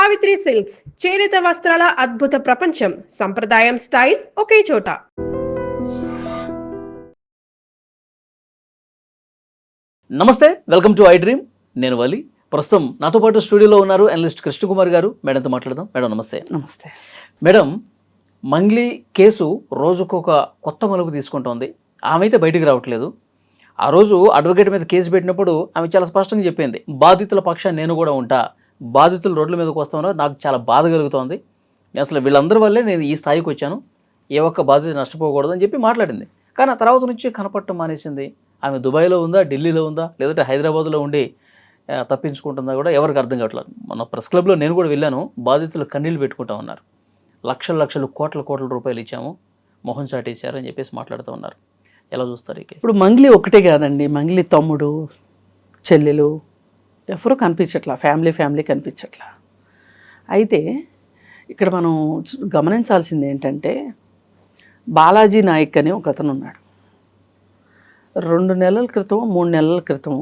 Savitri silks చేనేత వస్త్రాల అద్భుత ప్రపంచం. సంప్రదాయం స్టైల్ ఒకే చోట. నమస్తే, వెల్కమ్ టు ఐ డ్రీమ్. నేను వలి. ప్రస్తుతం నాతో పాటు స్టూడియోలో ఉన్నారు అనలిస్ట్ కృష్ణకుమార్ గారు. మేడంతో మాట్లాడదాం. మేడం నమస్తే. నమస్తే మేడం, మంగ్లీ కేసు రోజుకొక కొత్త మలుపు తీసుకుంటోంది. ఆమె అయితే బయటికి రావట్లేదు. ఆ రోజు అడ్వకేట్ మీద కేసు పెట్టినప్పుడు ఆమె చాలా స్పష్టంగా చెప్పింది, బాధితుల పక్షాన్ని నేను కూడా ఉంటా, బాధితులు రోడ్ల మీదకి వస్తామన్నారు, నాకు చాలా బాధ కలుగుతోంది, అసలు వీళ్ళందరి వల్లే నేను ఈ స్థాయికి వచ్చాను, ఏ ఒక్క బాధిత నష్టపోకూడదు అని చెప్పి మాట్లాడింది. కానీ ఆ తర్వాత నుంచి కనపడటం మానేసింది. ఆమె దుబాయ్లో ఉందా, ఢిల్లీలో ఉందా, లేదంటే హైదరాబాద్లో ఉండి తప్పించుకుంటుందా కూడా ఎవరికి అర్థం కావట్లేదు. మన ప్రెస్ క్లబ్లో నేను కూడా వెళ్ళాను. బాధితులు కన్నీళ్ళు పెట్టుకుంటా ఉన్నారు. లక్షల లక్షలు కోట్ల రూపాయలు ఇచ్చాము, మొహం చాటేశారు అని చెప్పేసి మాట్లాడుతూ ఉన్నారు. ఎలా చూస్తారు? ఇప్పుడు మంగ్లీ ఒకటే కాదండి, మంగ్లీ తమ్ముడు, చెల్లెలు ఎవరు కనిపించట్లా, ఫ్యామిలీ కనిపించట్లా. అయితే ఇక్కడ మనం గమనించాల్సింది ఏంటంటే, బాలాజీ నాయక్ అని ఒక అతను ఉన్నాడు. 2 నెలల క్రితం 3 నెలల క్రితం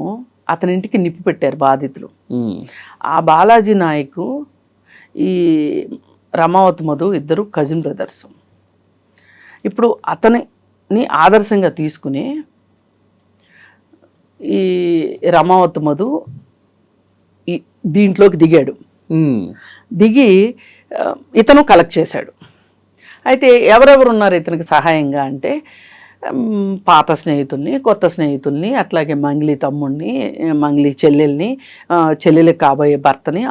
అతని ఇంటికి నిప్పు పెట్టారు బాధితులు. ఆ బాలాజీ నాయక్ ఈ రమావతి మధు ఇద్దరు కజిన్ బ్రదర్స్. ఇప్పుడు అతనిని ఆదర్శంగా తీసుకుని ఈ రమావతి మధు దీంట్లోకి దిగాడు. దిగి ఇతను కలెక్ట్ చేశాడు. అయితే ఎవరెవరు ఉన్నారు ఇతనికి సహాయంగా అంటే, పాత స్నేహితుల్ని, కొత్త స్నేహితుల్ని, అట్లాగే మంగ్లీ తమ్ముడిని, మంగ్లీ చెల్లెల్ని, చెల్లెలకి కాబోయే భర్తని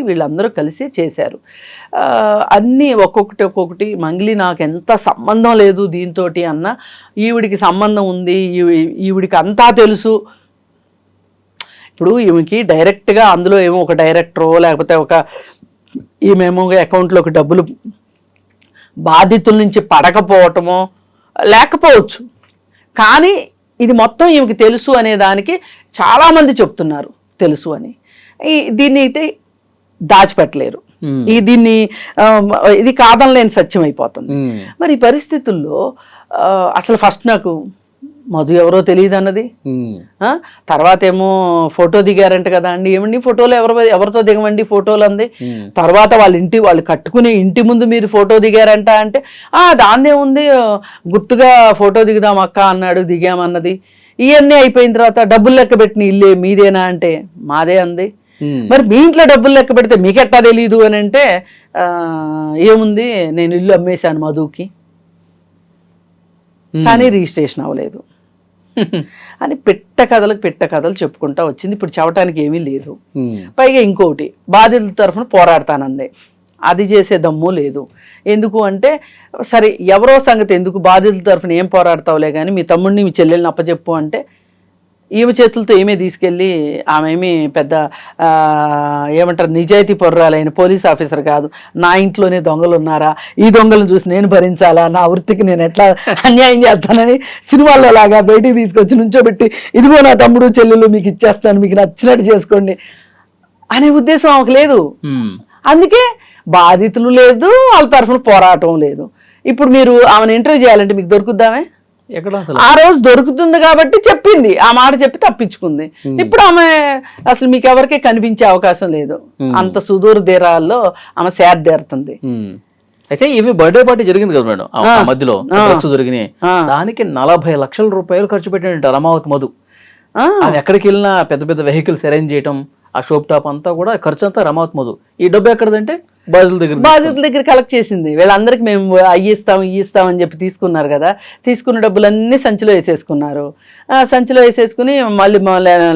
వీళ్ళందరూ కలిసి చేశారు. అన్నీ ఒక్కొక్కటి. మంగ్లీ నాకు ఎంత సంబంధం లేదు దీంతో అన్న, ఈవిడికి సంబంధం ఉంది, ఈవిడికి అంతా తెలుసు. ఇప్పుడు ఈమెకి డైరెక్ట్గా అందులో ఏమో ఒక డైరెక్టరో లేకపోతే ఈమెమో అకౌంట్లోకి డబ్బులు బాధితుల నుంచి పడకపోవటమో లేకపోవచ్చు, కానీ ఇది మొత్తం ఈమెకి తెలుసు అనే దానికి చాలామంది చెప్తున్నారు తెలుసు అని. దీన్ని అయితే దాచిపెట్టలేరు. ఇది కాదనలేని సత్యం అయిపోతుంది. మరి ఈ పరిస్థితుల్లో అసలు ఫస్ట్ నాకు మధు ఎవరో తెలియదు అన్నది, తర్వాత ఏమో ఫోటో దిగారంట కదా అండి, ఏమండి ఫోటోలు ఎవరితో దిగమండి ఫోటోలు అంది. తర్వాత వాళ్ళు కట్టుకునే ఇంటి ముందు మీరు ఫోటో దిగారంట అంటే, దాన్నే ఉంది, గుర్తుగా ఫోటో దిగుదాం అక్క అన్నాడు, దిగామన్నది. ఇవన్నీ అయిపోయిన తర్వాత డబ్బులు లెక్క పెట్టిన ఇల్లే మీదేనా అంటే మాదే అంది. మరి మీ ఇంట్లో డబ్బులు లెక్క పెడితే మీకెట్టా తెలీదు అని అంటే, ఏముంది నేను ఇల్లు అమ్మేశాను మధుకి, కానీ రిజిస్ట్రేషన్ అవ్వలేదు అని పెట్ట కథలు చెప్పుకుంటా వచ్చింది. ఇప్పుడు చెప్పడానికి ఏమీ లేదు. పైగా ఇంకోటి, బాధితుల తరఫున పోరాడతానంది. అది చేసే దమ్ము లేదు. ఎందుకు అంటే, సరే ఎవరో సంగతి ఎందుకు, బాధితుల తరఫున ఏం పోరాడతావులే కానీ మీ తమ్ముడిని మీ చెల్లెల్ని అప్పచెప్పు అంటే, ఈమె చేతులతో ఏమీ తీసుకెళ్ళి, ఆమె ఏమీ పెద్ద ఏమంటారు నిజాయితీ పరురాలైన పోలీస్ ఆఫీసర్ కాదు. నా ఇంట్లోనే దొంగలు ఉన్నారా, ఈ దొంగలను చూసి నేను భరించాలా, నా వృత్తికి నేను ఎట్లా అన్యాయం చేస్తానని సినిమాల్లో లాగా బయటికి తీసుకొచ్చి నుంచోబెట్టి, ఇదిగో నా తమ్ముడు చెల్లెలు మీకు ఇచ్చేస్తాను, మీకు నచ్చినట్టు చేసుకోండి అనే ఉద్దేశం ఆమెకు లేదు. అందుకే బాధితులు లేదు, వాళ్ళ తరఫున పోరాటం లేదు. ఇప్పుడు మీరు ఆమెను ఇంటర్వ్యూ చేయాలంటే మీకు దొరుకుద్దామే? ఆ రోజు దొరుకుతుంది కాబట్టి చెప్పింది, ఆ మాట చెప్పి తప్పించుకుంది. ఇప్పుడు ఆమె అసలు మీకు ఎవరికీ కనిపించే అవకాశం లేదు. అంత సుదూర తీరాల్లో ఆమె సేద్దేరుతుంది. అయితే ఇవి బర్త్డే పార్టీ జరిగింది కదా మేడం, మధ్యలో దొరికినాయి. దానికి 40 లక్షల రూపాయలు ఖర్చు పెట్టినట్టు రమావతి మధు. ఆమె ఎక్కడికి వెళ్ళినా పెద్ద పెద్ద వెహికల్స్ అరేంజ్ చేయటం, ఆ షోప్ టాప్ అంతా కూడా ఖర్చు అంతా రమావతి మధు. ఈ డబ్బు ఎక్కడదంటే బాధితుల దగ్గర కలెక్ట్ చేసింది. వీళ్ళందరికీ మేము ఇస్తాం అని చెప్పి తీసుకున్నారు కదా, తీసుకున్న డబ్బులన్నీ సంచిలో వేసేసుకున్నారు. సంచిలో వేసేసుకుని మళ్ళీ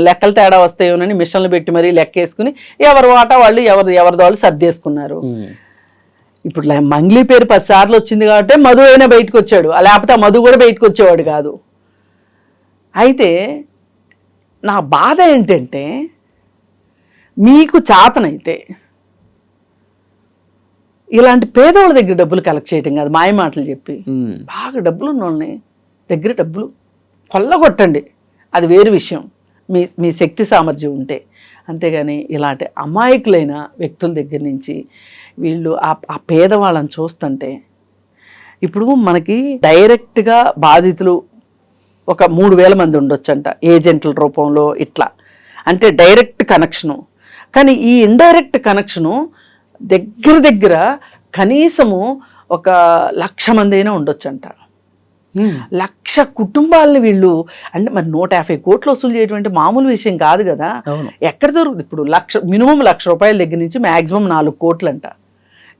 లెక్కలు తేడా వస్తాయోనని మిషన్లు పెట్టి మరీ లెక్క వేసుకుని ఎవరి వాటా వాళ్ళు ఎవరిది వాళ్ళు సర్దేసుకున్నారు. ఇప్పుడు మంగ్లీ పేరు 10 సార్లు వచ్చింది కాబట్టి మధు అయినా బయటకు వచ్చాడు, లేకపోతే ఆ మధు కూడా బయటకు వచ్చేవాడు కాదు. అయితే నా బాధ ఏంటంటే, మీకు చాతనైతే ఇలాంటి పేదవాళ్ళ దగ్గర డబ్బులు కలెక్ట్ చేయటం కాదు, మాయ మాటలు చెప్పి, బాగా డబ్బులు ఉన్న వాళ్ళని దగ్గర డబ్బులు కొల్లగొట్టండి, అది వేరు విషయం, మీ శక్తి సామర్థ్యం ఉంటే. అంతేగాని ఇలాంటి అమాయకులైన వ్యక్తుల దగ్గర నుంచి వీళ్ళు ఆ పేదవాళ్ళని చూస్తుంటే, ఇప్పుడు మనకి డైరెక్ట్గా బాధితులు ఒక 3000 మంది ఉండొచ్చంట ఏజెంట్ల రూపంలో, ఇట్లా అంటే డైరెక్ట్ కనెక్షను. కానీ ఈ ఇండైరెక్ట్ కనెక్షను దగ్గర కనీసము ఒక 1,00,000 మంది అయినా ఉండొచ్చు అంట. 1,00,000 కుటుంబాలని వీళ్ళు అంటే మరి 150 కోట్లు వసూలు చేయడం మామూలు విషయం కాదు కదా. ఎక్కడ దొరుకుతుంది ఇప్పుడు? మినిమం ₹1,00,000 దగ్గర నుంచి మ్యాక్సిమం 4 కోట్లు అంట.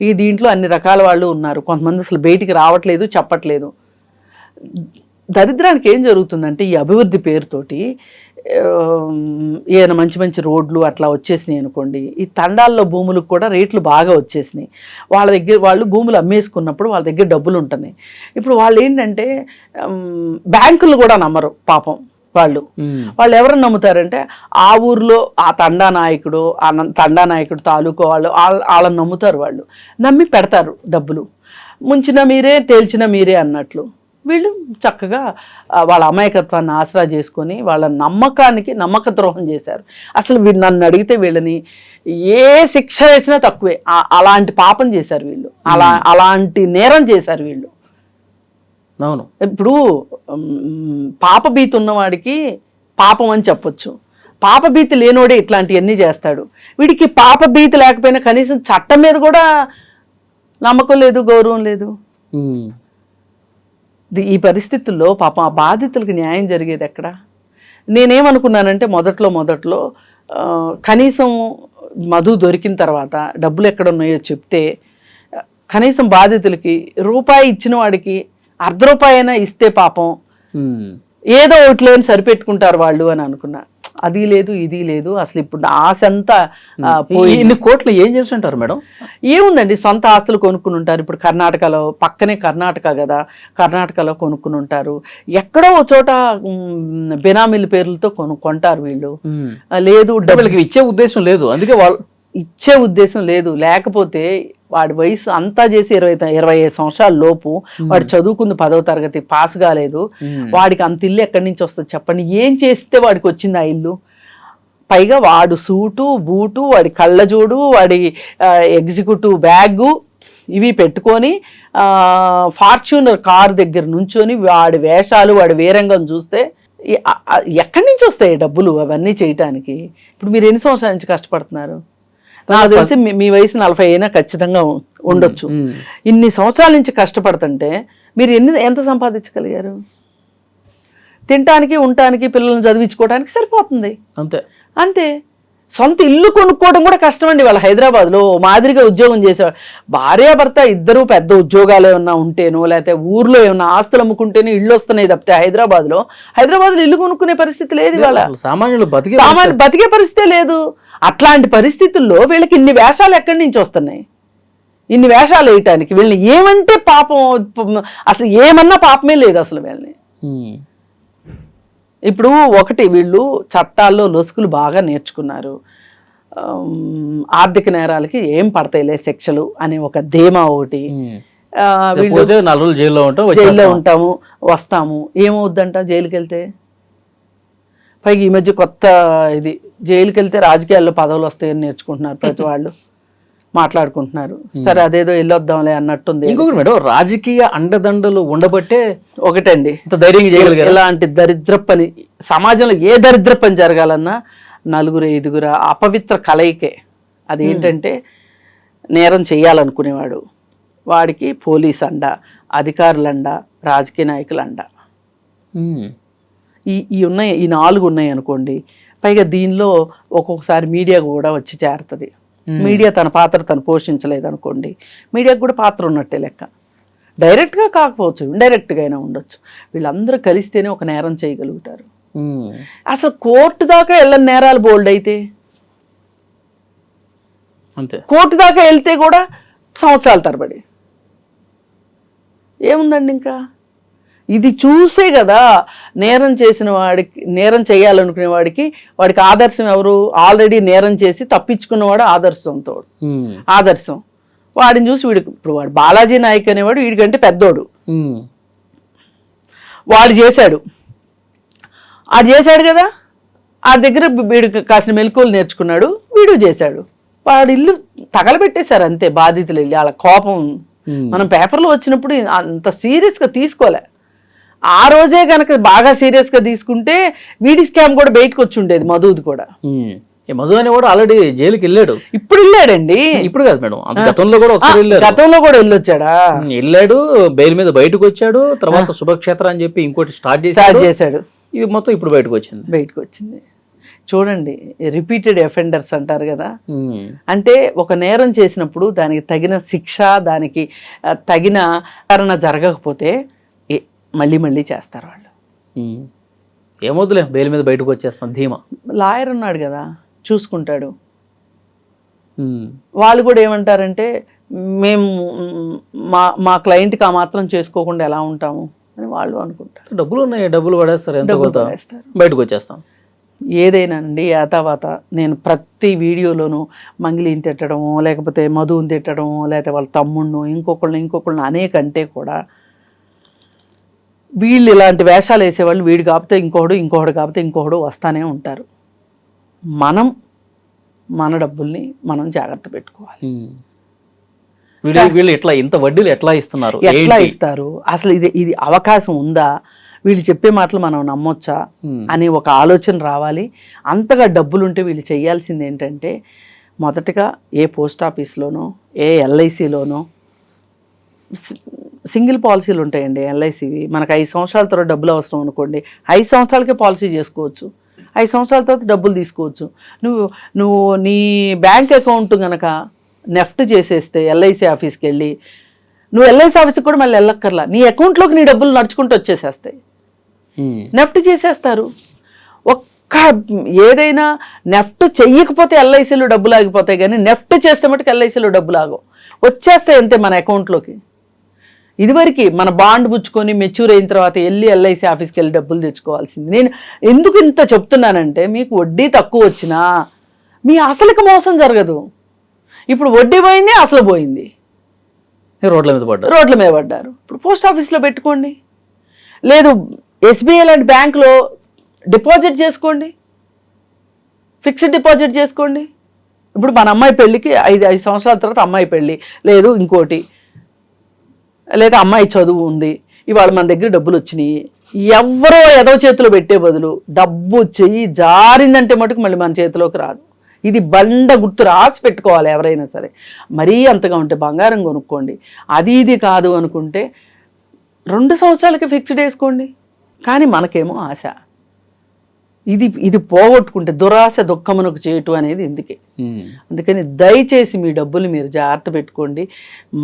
ఈ దీంట్లో అన్ని రకాల వాళ్ళు ఉన్నారు. కొంతమంది అసలు బయటికి రావట్లేదు, చెప్పట్లేదు. దరిద్రానికి ఏం జరుగుతుందంటే ఈ అభివృద్ధి పేరుతోటి ఏదైనా మంచి మంచి రోడ్లు అట్లా వచ్చేసినాయి అనుకోండి, ఈ తండాల్లో భూములకు కూడా రేట్లు బాగా వచ్చేసినాయి. వాళ్ళు భూములు అమ్మేసుకున్నప్పుడు వాళ్ళ దగ్గర డబ్బులు ఉంటున్నాయి. ఇప్పుడు వాళ్ళు ఏంటంటే బ్యాంకులు కూడా నమ్మరు పాపం. వాళ్ళు ఎవరు నమ్ముతారంటే ఆ ఊర్లో ఆ తండా నాయకుడు తాలూకు వాళ్ళని నమ్ముతారు. వాళ్ళు నమ్మి పెడతారు డబ్బులు. ముంచిన మీరే తేల్చిన మీరే అన్నట్లు వీళ్ళు చక్కగా వాళ్ళ అమాయకత్వాన్ని ఆసరా చేసుకొని వాళ్ళ నమ్మక ద్రోహం చేశారు. అసలు నన్ను అడిగితే వీళ్ళని ఏ శిక్ష వేసినా తక్కువే. అలాంటి పాపం చేశారు వీళ్ళు, అలాంటి నేరం చేశారు వీళ్ళు. అవును. ఇప్పుడు పాపభీతి ఉన్నవాడికి పాపం అని చెప్పొచ్చు, పాపభీతి లేనోడే ఇట్లాంటివన్నీ చేస్తాడు. వీడికి పాపభీతి లేకపోయినా కనీసం చట్టం మీద కూడా నమ్మకం లేదు, గౌరవం లేదు. ఈ పరిస్థితుల్లో పాపం ఆ బాధితులకు న్యాయం జరిగేది ఎక్కడ? నేనేమనుకున్నానంటే మొదట్లో కనీసం మధు దొరికిన తర్వాత డబ్బులు ఎక్కడ ఉన్నాయో చెప్తే కనీసం బాధితులకి రూపాయి ఇచ్చిన వాడికి ₹1 అయినా ఇస్తే పాపం ఏదో ఒకటి లేని సరిపెట్టుకుంటారు వాళ్ళు అని అనుకున్నా. అది లేదు, ఇది లేదు. అసలు ఇప్పుడు ఆశ అంతా ఇన్ని కోట్లు ఏం చేస్తుంటారు మేడం? ఏముందండి, సొంత ఆస్తులు కొనుక్కుని ఉంటారు. ఇప్పుడు కర్ణాటకలో, పక్కనే కర్ణాటక కదా, కర్ణాటకలో కొనుక్కుని ఉంటారు. ఎక్కడో ఒక చోట బెనామీల పేర్లతో కొంటారు వీళ్ళు. లేదు, వీళ్ళకి ఇచ్చే ఉద్దేశం లేదు, అందుకే వాళ్ళు ఇచ్చే ఉద్దేశం లేదు. లేకపోతే వాడి వయసు అంతా చేసి 25 సంవత్సరాల లోపు వాడు చదువుకుంది 10వ తరగతి, పాస్ కాలేదు. వాడికి అంత ఇల్లు ఎక్కడి నుంచి వస్తుంది చెప్పండి? ఏం చేస్తే వాడికి వచ్చింది ఆ ఇల్లు? పైగా వాడు సూటు బూటు, వాడి కళ్ళజోడు, వాడి ఎగ్జిక్యూటివ్ బ్యాగు ఇవి పెట్టుకొని ఫార్చ్యూనర్ కారు దగ్గర నుంచొని వాడి వేషాలు, వాడి వీరంగం చూస్తే ఎక్కడి నుంచి వస్తాయి డబ్బులు అవన్నీ చేయటానికి? ఇప్పుడు మీరు ఎన్ని సంవత్సరాల నుంచి కష్టపడుతున్నారు? నాకు తెలిసి మీ వయసు 40 అయినా ఖచ్చితంగా ఉండొచ్చు. ఇన్ని సంవత్సరాల నుంచి కష్టపడుతుంటే మీరు ఎంత సంపాదించగలిగారు? తినటానికి, ఉండటానికి, పిల్లల్ని చదివించుకోవడానికి సరిపోతుంది. అంతే. సొంత ఇల్లు కొనుక్కోవడం కూడా కష్టం అండి. వాళ్ళ హైదరాబాద్లో మాదిరిగా ఉద్యోగం చేసేవాళ్ళు భార్యాభర్త ఇద్దరు పెద్ద ఉద్యోగాలు ఏమన్నా ఉంటేనో, లేకపోతే ఊర్లో ఏమన్నా ఆస్తులు అమ్ముకుంటేనే ఇల్లు వస్తున్నాయి తప్పితే హైదరాబాద్లో ఇల్లు కొనుక్కునే పరిస్థితి లేదు. ఇవాళ సామాన్యులు బతికే పరిస్థితే లేదు. అట్లాంటి పరిస్థితుల్లో వీళ్ళకి ఇన్ని వేషాలు ఎక్కడి నుంచి వస్తున్నాయి? ఇన్ని వేషాలు వేయటానికి వీళ్ళని ఏమంటే పాపం, అసలు ఏమన్నా పాపమే లేదు అసలు వీళ్ళని. ఇప్పుడు ఒకటి, వీళ్ళు చట్టాల్లో లొసుకులు బాగా నేర్చుకున్నారు. ఆర్థిక నేరాలకి ఏం పడతాయిలే శిక్షలు అనే ఒక ధీమా ఒకటి. జైల్లో ఉంటాము, వస్తాము, ఏమవుద్దంట జైలుకి వెళ్తే? పైగా ఈ మధ్య కొత్త ఇది, జైలుకి వెళ్తే రాజకీయాల్లో పదవులు వస్తాయని నేర్చుకుంటున్నారు ప్రతి వాళ్ళు, మాట్లాడుకుంటున్నారు. సరే అదేదో వెళ్ళొద్దాంలే అన్నట్టుంది. ఇంకొకటి మేడం, రాజకీయ అండదండలు ఉండబట్టే ఒకటండి ధైర్యం చేయగలిగారు. ఇలాంటి దరిద్ర పని సమాజంలో ఏ దరిద్ర పని జరగాలన్నా 4-5 అపవిత్ర కలయికే. అదేంటంటే నేరం చేయాలనుకునేవాడు, వాడికి పోలీస్ అండ, అధికారులు అండ, రాజకీయ నాయకులు అండ. ఈ 4 ఉన్నాయి అనుకోండి. పైగా దీనిలో ఒక్కొక్కసారి మీడియా కూడా వచ్చి చేరుతుంది. మీడియా తన పాత్ర తను పోషించలేదు అనుకోండి, మీడియాకు కూడా పాత్ర ఉన్నట్టే లెక్క. డైరెక్ట్గా కాకపోవచ్చు, ఇండైరెక్ట్గా అయినా ఉండొచ్చు. వీళ్ళందరూ కలిస్తేనే ఒక నేరం చేయగలుగుతారు. అసలు కోర్టు దాకా వెళ్ళని నేరాలు బోల్డ్ అయితే, అంతే. కోర్టు దాకా వెళ్తే కూడా సంవత్సరాల తరబడి. ఏముందండి ఇంకా? ఇది చూసే కదా నేరం చేసిన వాడికి, నేరం చేయాలనుకునే వాడికి ఆదర్శం ఎవరు? ఆల్రెడీ నేరం చేసి తప్పించుకున్నవాడు ఆదర్శం. వాడిని చూసి వీడికి, ఇప్పుడు వాడు బాలాజీ నాయక్ అనేవాడు వీడికంటే పెద్దోడు, వాడు చేశాడు కదా, ఆ దగ్గర వీడికి కాసిన మెలకువలు నేర్చుకున్నాడు, వీడు చేశాడు. వాడు ఇల్లు తగలబెట్టేశారు అంతే బాధితులు వెళ్ళి. వాళ్ళ కోపం మనం పేపర్లో వచ్చినప్పుడు అంత సీరియస్గా తీసుకోలే. ఆ రోజే కనుక బాగా సీరియస్గా తీసుకుంటే వీడి స్కామ్ కూడా బయటకు వచ్చి ఉండేది, మధుది కూడా. ఈ మధు అనేవాడు ఆల్రెడీ జైలుకి వెళ్ళాడు. ఇప్పుడు వెళ్ళాడండి. ఇప్పుడు కాదు మేడం, అంత గతంలో కూడా ఒకసారి వెళ్ళాడు. గతంలో కూడా వెళ్ళొచ్చాడా? వెళ్ళాడు, బెయిల్ మీద బయటకు వచ్చాడు. తర్వాత శుభక్షేత్ర అని చెప్పి ఇంకోటి స్టార్ట్ చేశాడు. ఇది మొత్తం ఇప్పుడు బయటకు వచ్చింది. చూడండి, రిపీటెడ్ అఫెండర్స్ అంటారు కదా. అంటే ఒక నేరం చేసినప్పుడు దానికి తగిన శిక్ష, దానికి తగిన కారణ జరగకపోతే మళ్ళీ మళ్ళీ చేస్తారు వాళ్ళు. ఏమొద్దులే, బెయిల్ మీద బయటకు వచ్చేస్తాం ధీమా. లాయర్ ఉన్నాడు కదా, చూసుకుంటాడు. వాళ్ళు కూడా ఏమంటారంటే, మేము మా క్లయింట్కి ఆ మాత్రం చేసుకోకుండా ఎలా ఉంటాము అని వాళ్ళు అనుకుంటారు. డబ్బులు ఉన్నాయి, డబ్బులు పడేస్తారు, ఎంత బయటకు వచ్చేస్తాం. ఏదైనానండి యాతావాత నేను ప్రతి వీడియోలోనూ మంగిలిని తిట్టడము, లేకపోతే మధుని తిట్టడము, లేకపోతే వాళ్ళ తమ్ముడిను ఇంకొకళ్ళని అనేకంటే కూడా వీళ్ళు ఇలాంటి వేషాలు వేసేవాళ్ళు, వీడు కాకపోతే ఇంకొకడు కాకపోతే ఇంకొకడు వస్తానే ఉంటారు. మన డబ్బుల్ని మనం జాగ్రత్త పెట్టుకోవాలి. వీళ్ళు ఎట్లా ఇంత వడ్డీలు ఎట్లా ఇస్తున్నారు, ఎట్లా ఇస్తారు, అసలు ఇది అవకాశం ఉందా, వీళ్ళు చెప్పే మాటలు మనం నమ్మొచ్చా అని ఒక ఆలోచన రావాలి. అంతగా డబ్బులు ఉంటే వీళ్ళు చేయాల్సింది ఏంటంటే, మొదటగా ఏ పోస్ట్ ఆఫీస్లోనో ఏ ఎల్ఐసిలోనో సింగిల్ పాలసీలు ఉంటాయండి. ఎల్ఐసివి మనకు 5 సంవత్సరాల తర్వాత డబ్బులు అవసరం అనుకోండి, 5 సంవత్సరాలకే పాలసీ చేసుకోవచ్చు, 5 సంవత్సరాల తర్వాత డబ్బులు తీసుకోవచ్చు. నువ్వు నీ బ్యాంక్ అకౌంట్ కనుక నెఫ్ట్ చేసేస్తే ఎల్ఐసి ఆఫీస్కి వెళ్ళి, నువ్వు ఎల్ఐసి ఆఫీస్కి కూడా మళ్ళీ వెళ్ళక్కర్లా, నీ అకౌంట్లోకి నీ డబ్బులు నడుచుకుంటూ వచ్చేసేస్తాయి. నెఫ్ట్ చేసేస్తారు. ఏదైనా నెఫ్ట్ చెయ్యకపోతే ఎల్ఐసిలో డబ్బులు ఆగిపోతాయి, కానీ నెఫ్ట్ చేస్తే మటుకు ఎల్ఐసిలో డబ్బులు ఆగవు, వచ్చేస్తాయి అంతే మన అకౌంట్లోకి. ఇదివరకు మన బాండ్ పుచ్చుకొని మెచ్యూర్ అయిన తర్వాత వెళ్ళి ఎల్ఐసి ఆఫీస్కి వెళ్ళి డబ్బులు తెచ్చుకోవాల్సింది. నేను ఎందుకు ఇంత చెప్తున్నానంటే, మీకు వడ్డీ తక్కువ వచ్చినా మీ అసలుకి మోసం జరగదు. ఇప్పుడు వడ్డీ పోయింది, అసలు పోయింది, రోడ్ల మీద పడ్డారు. ఇప్పుడు పోస్ట్ ఆఫీస్లో పెట్టుకోండి, లేదు ఎస్బీఐ లాంటి బ్యాంకులో డిపాజిట్ చేసుకోండి, ఫిక్స్డ్ డిపాజిట్ చేసుకోండి. ఇప్పుడు మన అమ్మాయి పెళ్ళికి 5 సంవత్సరాల తర్వాత అమ్మాయి పెళ్ళి, లేదు ఇంకోటి, లేదా అమ్మాయి చదువు ఉంది, ఇవాళ మన దగ్గర డబ్బులు వచ్చినాయి, ఎవరో ఏదో చేతిలో పెట్టే బదులు డబ్బు చెయ్యి జారిందంటే మటుకు మళ్ళీ మన చేతిలోకి రాదు. ఇది బండ గుర్తు రాసి పెట్టుకోవాలి ఎవరైనా సరే. మరీ అంతగా ఉంటే బంగారం కొనుక్కోండి, ఇది కాదు అనుకుంటే 2 సంవత్సరాలకి ఫిక్స్డ్ వేసుకోండి. కానీ మనకేమో ఆశ, ఇది పోగొట్టుకుంటే దురాశ దుఃఖమునకు చేయటం అనేది ఎందుకే. అందుకని దయచేసి మీ డబ్బులు మీరు జాగ్రత్త పెట్టుకోండి.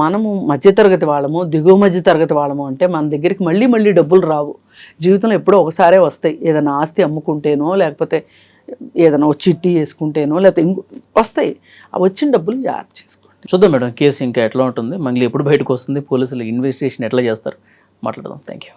మనము మధ్యతరగతి వాళ్ళము, దిగువ మధ్య తరగతి వాళ్ళము అంటే మన దగ్గరికి మళ్ళీ డబ్బులు రావు. జీవితంలో ఎప్పుడో ఒకసారే వస్తాయి. ఏదైనా ఆస్తి అమ్ముకుంటేనో, లేకపోతే ఏదైనా చిట్టి వేసుకుంటేనో, లేకపోతే వస్తాయి. ఆ వచ్చిన డబ్బులు జాగ్రత్త చేసుకోండి. చూద్దాం మేడం, కేసు ఇంకా ఎట్లా ఉంటుంది, మళ్ళీ ఎప్పుడు బయటకు వస్తుంది, పోలీసులు ఇన్వెస్టిగేషన్ ఎట్లా చేస్తారు, మాట్లాడదాం. Thank you.